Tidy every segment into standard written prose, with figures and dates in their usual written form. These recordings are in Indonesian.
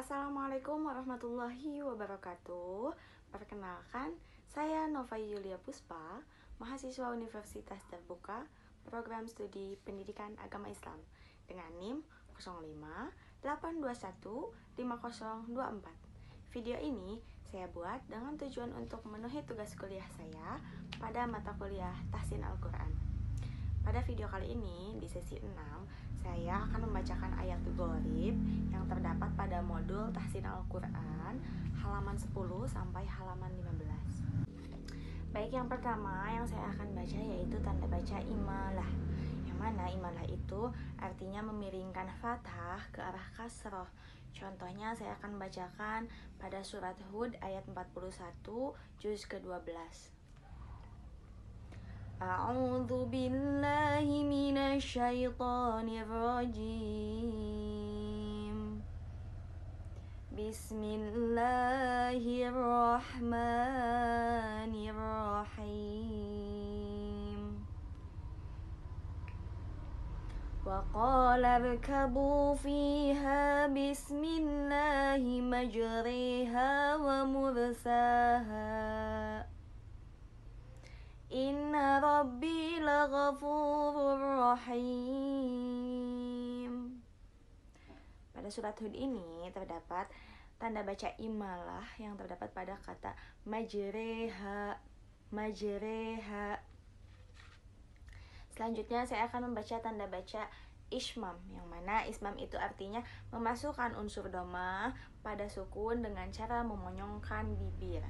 Assalamualaikum warahmatullahi wabarakatuh. Perkenalkan, saya Nova Yulia Puspa, mahasiswa Universitas Terbuka, Program Studi Pendidikan Agama Islam, dengan NIM 0582150224. Video ini saya buat dengan tujuan untuk memenuhi tugas kuliah saya pada mata kuliah Tahsin Al-Quran. Pada video kali ini, di sesi 6, saya akan membacakan ayat Ghalib yang terdapat pada modul Tahsin Al-Quran halaman 10 sampai halaman 15. Baik, yang pertama yang saya akan baca yaitu tanda baca imalah. Yang mana imalah itu artinya memiringkan fathah ke arah kasroh. Contohnya saya akan bacakan pada surat Hud ayat 41 juz ke-12. A'udzu billahi minasyaitonir rajim. Bismillahirrahmanirrahim. Wa qala irkabu fiha bismillahi majriha wa mursaha. Inna Rabbi laghafurur rahim. Pada surat Hud ini terdapat tanda baca imalah yang terdapat pada kata majreha. Selanjutnya saya akan membaca tanda baca ismam, yang mana ismam itu artinya memasukkan unsur dhamma pada sukun dengan cara memonyongkan bibir.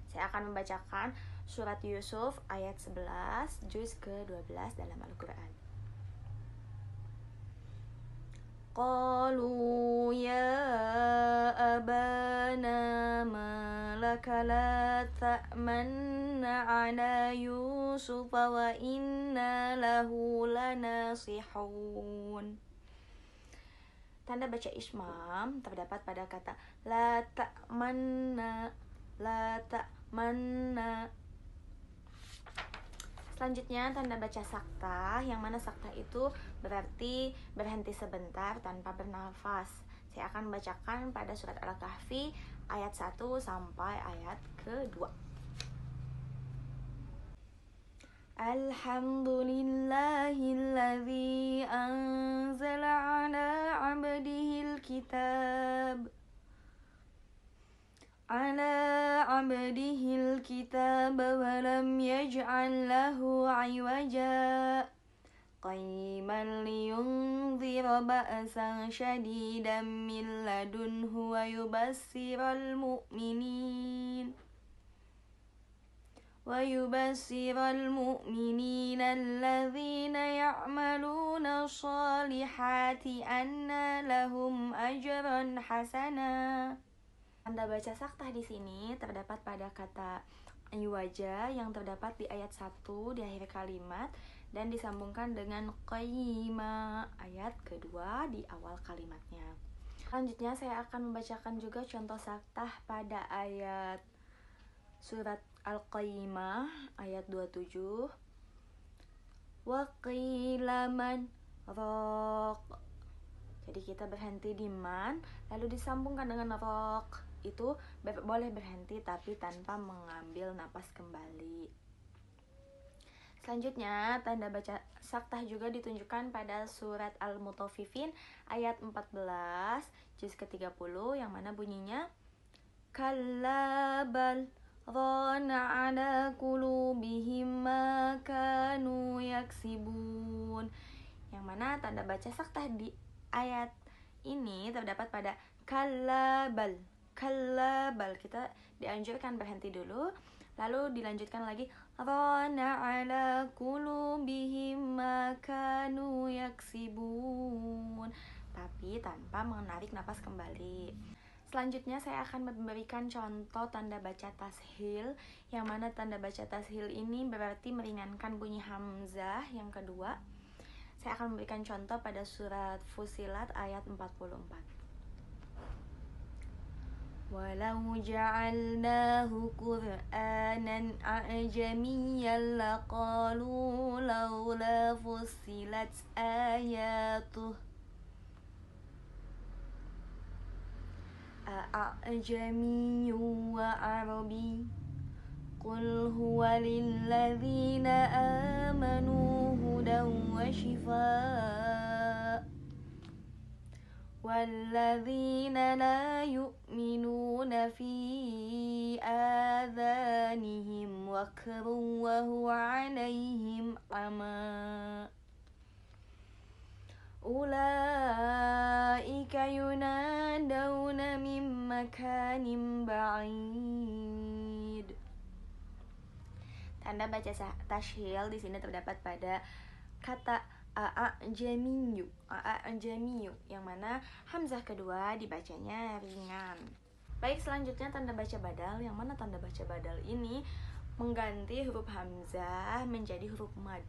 Saya akan membacakan surat Yusuf ayat 11 juz ke-12 dalam Al-Quran. Qalu ya abana malaka la ta'manna ala Yusuf wa inna lahu lanasihun. Tanda baca ismam terdapat pada kata la ta'manna. Selanjutnya tanda baca sakta, yang mana sakta itu berarti berhenti sebentar tanpa bernafas. Saya akan membacakan pada surat Al-Kahfi ayat 1 sampai ayat ke-2. Alhamdulillahilladzi anzala ala 'abdihil kitab wa lam yaj'al lahu 'iwaja qayyiman liyunzira ba'san shadidan min ladunhu wa yubassiral mu'minina alladhina ya'maluna shalihati anna lahum ajran hasana. Tanda baca saktah di sini terdapat pada kata iwaja yang terdapat di ayat 1 di akhir kalimat dan disambungkan dengan qayyima ayat kedua di awal kalimatnya. Selanjutnya saya akan membacakan juga contoh saktah pada ayat surat Al-Qayyimah ayat 27. Wa qila man raq. Jadi kita berhenti di man lalu disambungkan dengan raq. Itu boleh berhenti tapi tanpa mengambil napas kembali. Selanjutnya tanda baca saktah juga ditunjukkan pada surat Al-Mutaffifin ayat 14 juz ke-30 yang mana bunyinya kalla bal rana ala qulubihim ma kanu yaksibun. Yang mana tanda baca saktah di ayat ini terdapat pada kalla bal. Kita dianjurkan berhenti dulu, lalu dilanjutkan lagi rana ala qulubihim ma kanu yaksibun, tapi tanpa menarik napas kembali. Selanjutnya saya akan memberikan contoh tanda baca tashil, yang mana tanda baca tashil ini berarti meringankan bunyi hamzah yang kedua. Saya akan memberikan contoh pada surat Fusilat ayat 44. Walau ja'alnahu Qur'anan a'jamiyyan laqalu laula fussilat ayatuh. أعجمي وعربي قل هو للذين آمنوا هدى وشفاء والذين لا يؤمنون في آذانهم وقر وهو عليهم عمى أولئك ينادون من مكان بعيد. Tanda baca tashil di sini terdapat pada kata a'jamiyu, yang mana hamzah kedua dibacanya ringan. Baik, selanjutnya tanda baca badal, yang mana tanda baca badal ini mengganti huruf hamzah menjadi huruf mad.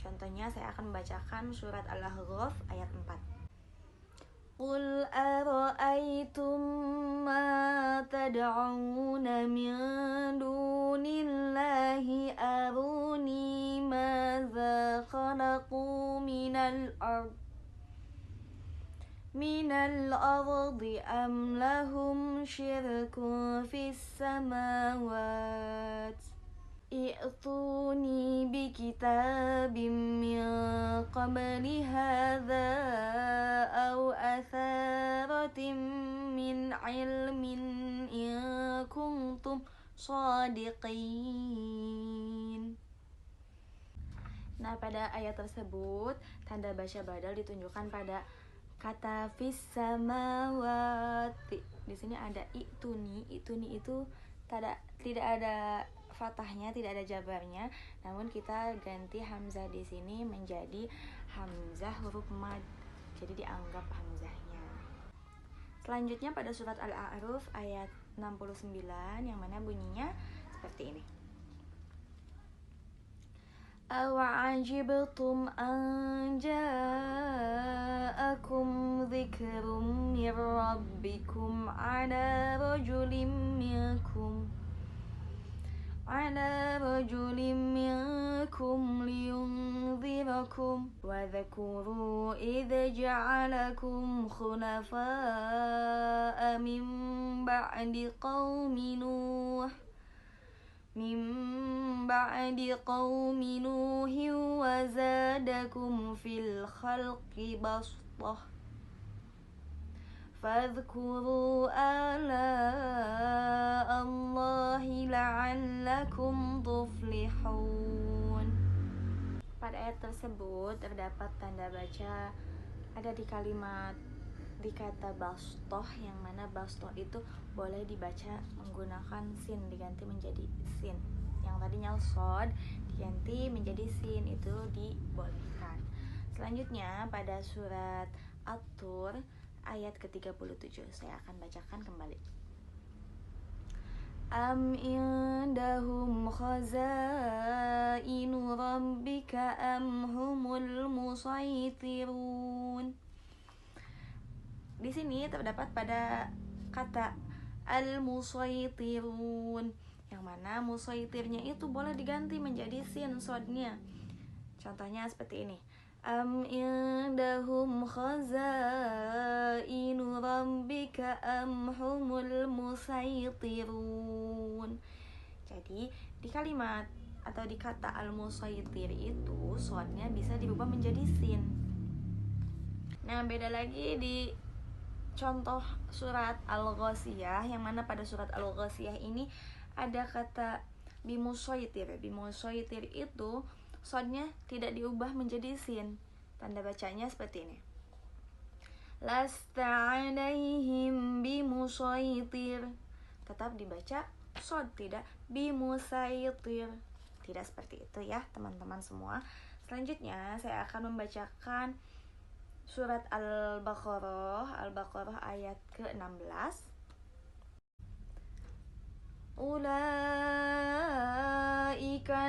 Contohnya saya akan membacakan surat Al-A'raf ayat 4. Qul ara'aytum ma tad'una min dunillahi aruni madza khalaqu minal ardi am lahum syirkun fis samawati i'tuni bikitabim min qabli hadza aw atharatin min ilmin in kuntum shadiqin. Nah, pada ayat tersebut tanda baca badal ditunjukkan pada kata fis samawati. Di sini ada i'tuni itu tidak ada fathahnya, tidak ada jabarnya, namun kita ganti hamzah di sini menjadi hamzah huruf mad, jadi dianggap hamzahnya. Selanjutnya pada surat Al-A'raf ayat 69 yang mana bunyinya seperti ini. Awa'ajibtum an ja'akum dzikrum mir rabbikum ala rajulin minkum liyunzirakum wa dhakuru idza ja'alakum khulafa'a min ba'di qaumi Nuh wa zadakum fil khalqi bastah fadhkuru ala Allahi la'allakum tuflihun. Pada ayat tersebut terdapat tanda baca ada di kata bastoh, yang mana bastoh itu boleh dibaca menggunakan sin diganti menjadi sin. Yang tadinya sod diganti menjadi sin, itu dibolehkan. Selanjutnya pada surat At-Tur ayat ke-37 saya akan bacakan kembali. Am indahum khazainu rabbika am humul musaytirun. Di sini terdapat pada kata al-musaytirun, yang mana musaytirnya itu boleh diganti menjadi sin sodnya. Contohnya seperti ini. Am indahum khazainu rabbika am humul musaytirun. Jadi di kalimat atau di kata al-musaytir itu sodnya bisa dirubah menjadi sin. Nah, beda lagi di contoh surat Al-Ghasyiyah, yang mana pada surat Al-Ghasyiyah ini ada kata bimusaytir. Bimusaytir itu sodnya tidak diubah menjadi sin. Tanda bacanya seperti ini. Lasta alaihim bimusaytir. Tetap dibaca sod, tidak bimusaytir. Tidak seperti itu ya teman-teman semua. Selanjutnya saya akan membacakan surat Al-Baqarah ayat ke-16. Ulaika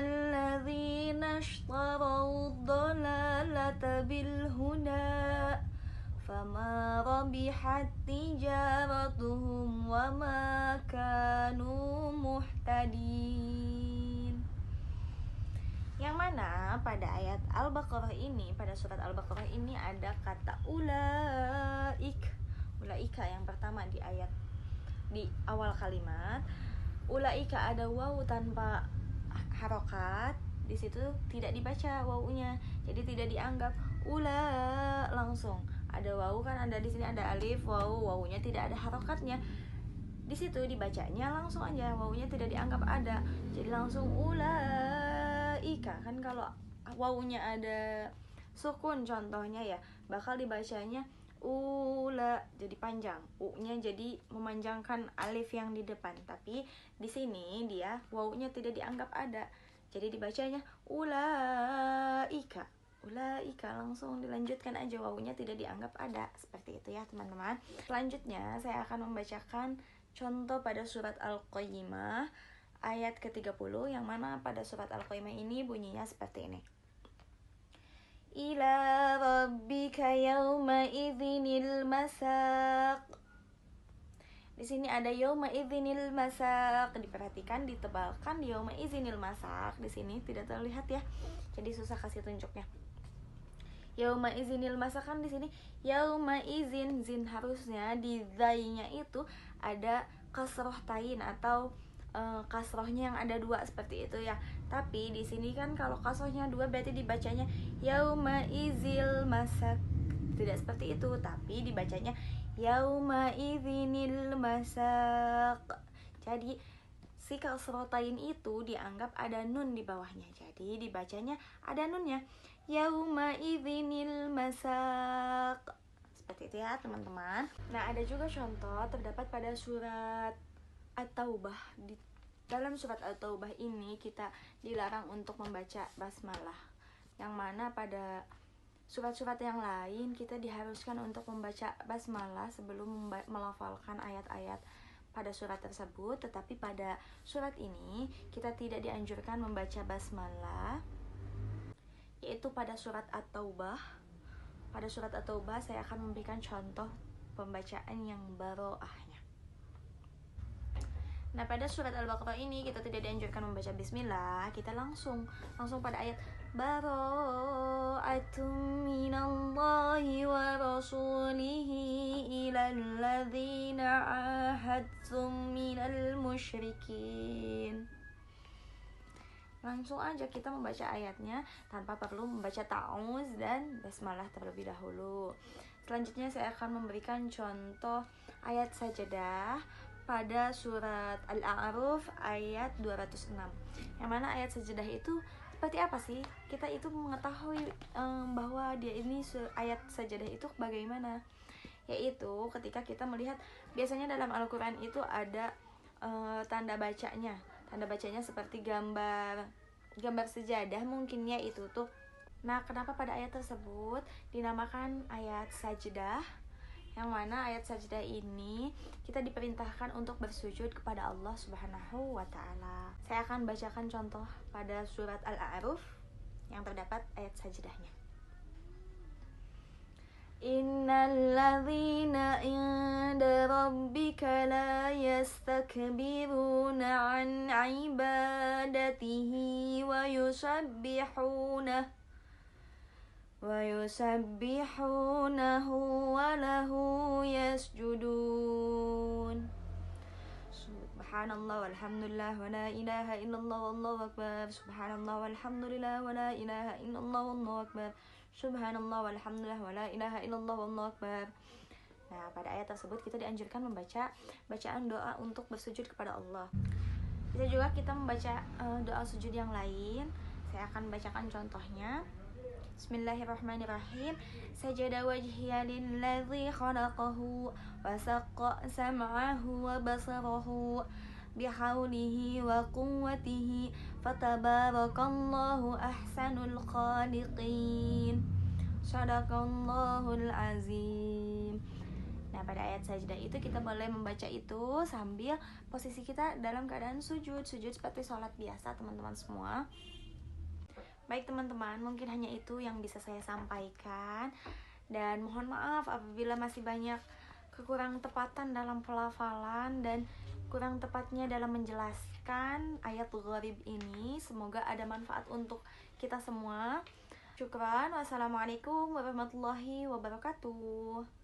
alladzina ishtaraw ad-dalalata bil huda fama rabihat tijaratuhum wama kanu muhtadin. Yang mana pada ayat Al-Baqarah ini, pada surat Al-Baqarah ini ada kata ulaika yang pertama di ayat di awal kalimat. Ulaika ada waw tanpa harokat, di situ tidak dibaca wawunya, jadi tidak dianggap ula langsung. Ada waw kan, ada di sini ada alif waw, wawunya tidak ada harokatnya. Di situ dibacanya langsung aja, wawunya tidak dianggap ada, jadi langsung ulaika. Kan kalau wawunya ada sukun contohnya ya, bakal dibacanya ula, jadi panjang, u-nya jadi memanjangkan alif yang di depan. Tapi di sini dia wawunya tidak dianggap ada, jadi dibacanya ulaika. Ulaika langsung dilanjutkan aja, wawunya tidak dianggap ada. Seperti itu ya teman-teman. Selanjutnya saya akan membacakan contoh pada surat Al-Qayyimah ayat ke-30, yang mana pada surat Al-Qayyimah ini bunyinya seperti ini. Ila rabbika yawma idzinil masaq. Di sini ada yauma idzinil masaq. Diperhatikan, ditebalkan di yauma idzinil masaq. Di sini tidak terlihat ya. Jadi susah kasih tunjuknya. Yauma idzinil masaq kan di sini yauma idzin, zin harusnya di zai-nya itu ada kasroh tain atau kasrohnya yang ada dua seperti itu ya. Tapi di sini kan kalau kasrohnya dua berarti dibacanya yauma izil masak. Tidak seperti itu, tapi dibacanya yauma idzinil masak. Jadi si kasrotain itu dianggap ada nun di bawahnya, jadi dibacanya ada nunnya, yauma idzinil masak. Seperti itu ya teman-teman. Nah, ada juga contoh terdapat pada surat At-Taubah. Di dalam surat At-Taubah ini kita dilarang untuk membaca basmalah, yang mana pada surat-surat yang lain kita diharuskan untuk membaca basmalah sebelum melafalkan ayat-ayat pada surat tersebut. Tetapi pada surat ini kita tidak dianjurkan membaca basmalah, yaitu pada surat At-Taubah. Pada surat At-Taubah saya akan memberikan contoh pembacaan yang baroahnya. Nah, pada surat Al-Baqarah ini kita tidak dianjurkan membaca bismillah, kita langsung pada ayat bara'atum minallahi wa rasulihi ilal ladzina ahadtum minal musyrikin. Langsung aja kita membaca ayatnya tanpa perlu membaca ta'awuz dan basmalah terlebih dahulu. Selanjutnya saya akan memberikan contoh ayat sajadah pada surat Al-A'raf ayat 206. Yang mana ayat sajadah itu seperti apa sih? Kita itu mengetahui bahwa dia ini ayat sajadah itu bagaimana? Yaitu ketika kita melihat, biasanya dalam Al-Quran itu ada tanda bacanya. Tanda bacanya seperti gambar sejadah mungkin ya itu tuh. Nah, kenapa pada ayat tersebut dinamakan ayat sajdah? Yang mana ayat sajdah ini kita diperintahkan untuk bersujud kepada Allah Subhanahu wa ta'ala. Saya akan bacakan contoh pada surat Al-A'raf yang terdapat ayat sajdahnya. Innal ladzina inda rabbika la yastakbiruna an ibadatihi wa yusabbihunahu wa lahu yasjudun. Subhanallah walhamdulillah wa la ilaha illallah wallahu akbar. Subhanallah walhamdulillah wa la ilaha illallah wallahu akbar. Subhanallah walhamdulillah wa la ilaha illallah wallahu akbar. Nah, pada ayat tersebut kita dianjurkan membaca bacaan doa untuk bersujud kepada Allah. Bisa juga kita membaca doa sujud yang lain. Saya akan bacakan contohnya. Bismillahirrahmanirrahim. Sajada wajhiya lilladzi khalaqahu wa saqqa sam'ahu wa basarahu bihaulihi wa quwwatihi fatabarakallahu ahsanul khaliqin. Shadaqallahul azim. Nah, pada ayat sajdah itu kita boleh membaca itu sambil posisi kita dalam keadaan sujud seperti sholat biasa teman-teman semua. Baik teman-teman, mungkin hanya itu yang bisa saya sampaikan, dan mohon maaf apabila masih banyak kekurang tepatan dalam pelafalan dan kurang tepatnya dalam menjelaskan ayat gharib ini. Semoga ada manfaat untuk kita semua. Syukran. Wassalamualaikum warahmatullahi wabarakatuh.